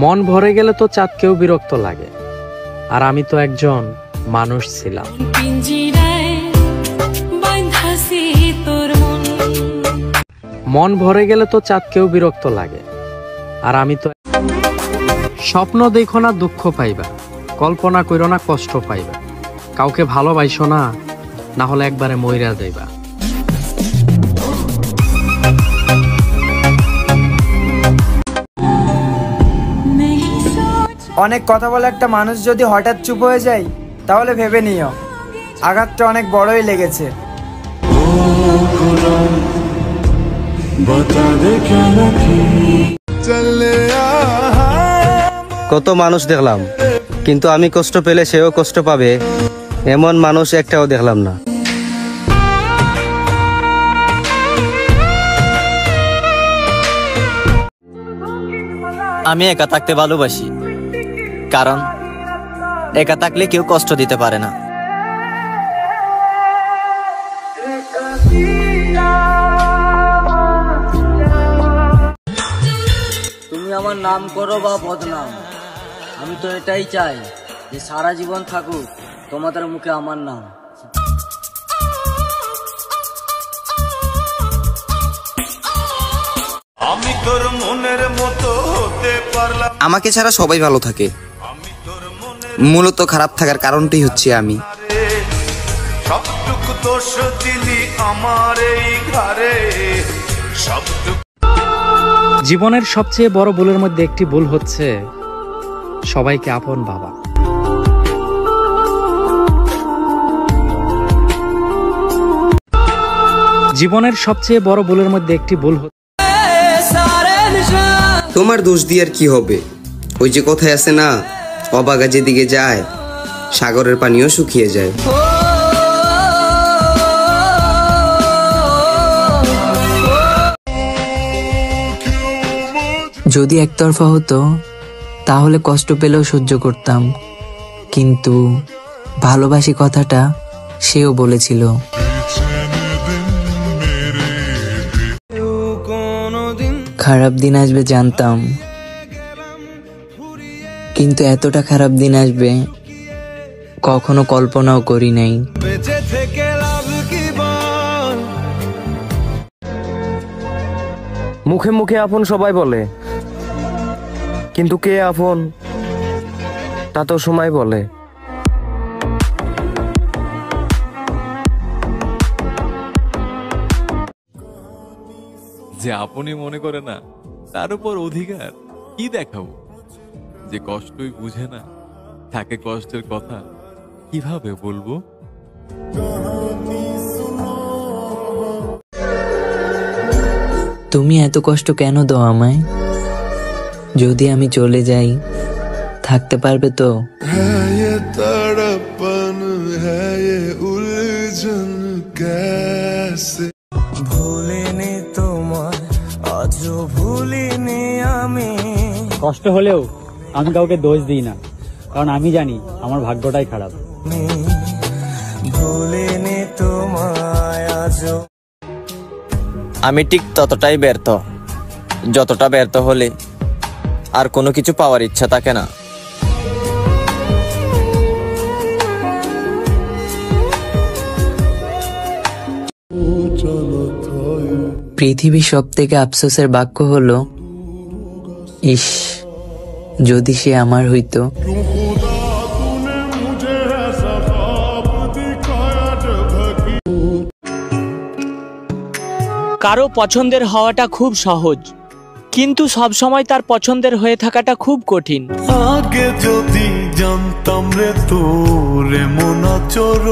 মন ভরে গেলে তো চাঁদকেও বিরক্ত লাগে, আর আমি তো একজন মানুষ ছিলাম। মন ভরে গেলে তো চাঁদকেও বিরক্ত লাগে, আর আমি তো স্বপ্ন দেখো না দুঃখ পাইবা, কল্পনা কইরো না কষ্ট পাইবা, কাউকে ভালোবাসো না, না হলে একবারে মইরা যাইবা। অনেক কথা বলে একটা মানুষ যদি হঠাৎ চুপ হয়ে যায়, তাহলে ভেবে নিও আঘাতটা অনেক বড়ই লেগেছে। কত মানুষ দেখলাম, কিন্তু আমি কষ্ট পেলে সেও কষ্ট পাবে এমন মানুষ একটাও দেখলাম না। আমি একা থাকতে ভালোবাসি, কারণ একা থাকলে কেউ কষ্ট দিতে পারে না। তুমি আমার নাম করো বা বদনাম, আমি তো এটাই চাই যে সারা জীবন থাকুক তোমাদের মুখে আমার নাম। আমি তোর মনের মতো হতে পারলাম। আমাকে ছাড়া সবাই ভালো থাকে, মূলত খারাপ থাকার কারণটাই হচ্ছে আমি। সবটুকু দোষ দিলি আমার এই ঘরে, সবটুকু। জীবনের সবচেয়ে বড় ভুলের মধ্যে একটি ভুল হচ্ছে সবাইকে আপন ভাবা। জীবনের সবচেয়ে বড় ভুলের মধ্যে একটি ভুল হচ্ছে তোমার দোষ দিয়ে আর কি হবে? ওই যে কথায় আছে না, অবাগা যেদিকে যায় সাগরের পানিও শুকিয়ে যায়। যদি একতরফা হতো তাহলে কষ্ট পেলেও সহ্য করতাম, কিন্তু ভালোবাসি কথাটা সেও বলেছিল। খারাপ দিন আসবে জানতাম, কিন্তু এতটা খারাপ দিন আসবে কখনো কল্পনাও করি নাই। মুখে মুখে আপন সবাই বলে, কিন্তু কে আপন তা তো সময় বলে। যে আপনি মনে করে না তার উপর অধিকার কি দেখাবো? যে কষ্টই বুঝে না তাকে কষ্টের কথা কিভাবে বলবো? তুমি এত কষ্ট কেন দাও আমায়? যদি আমি চলে যাই থাকতে পারবে তো? ভুলিনি তোমায়, আজও ভুলিনি আমি। কষ্ট হলেও আমি কাউকে দোষ দিই না, কারণ আমি জানি আমার ভাগ্যটাই খারাপ। ভুলিনি তোমায় আজও। আমি ঠিক ততটাই ব্যর্থ যতটা ব্যর্থ হলে আর কোনো কিছু পাওয়ার ইচ্ছা থাকে না। পৃথিবীর সব থেকে আফসোসের বাক্য হলো, ইস যদি সে আমার হইতো। কারো পছন্দের হওয়াটা খুব সহজ, কিন্তু সব সময় তার পছন্দের হয়ে থাকাটা খুব কঠিন। আগে যদি জানতাম রে তোরে মন চোর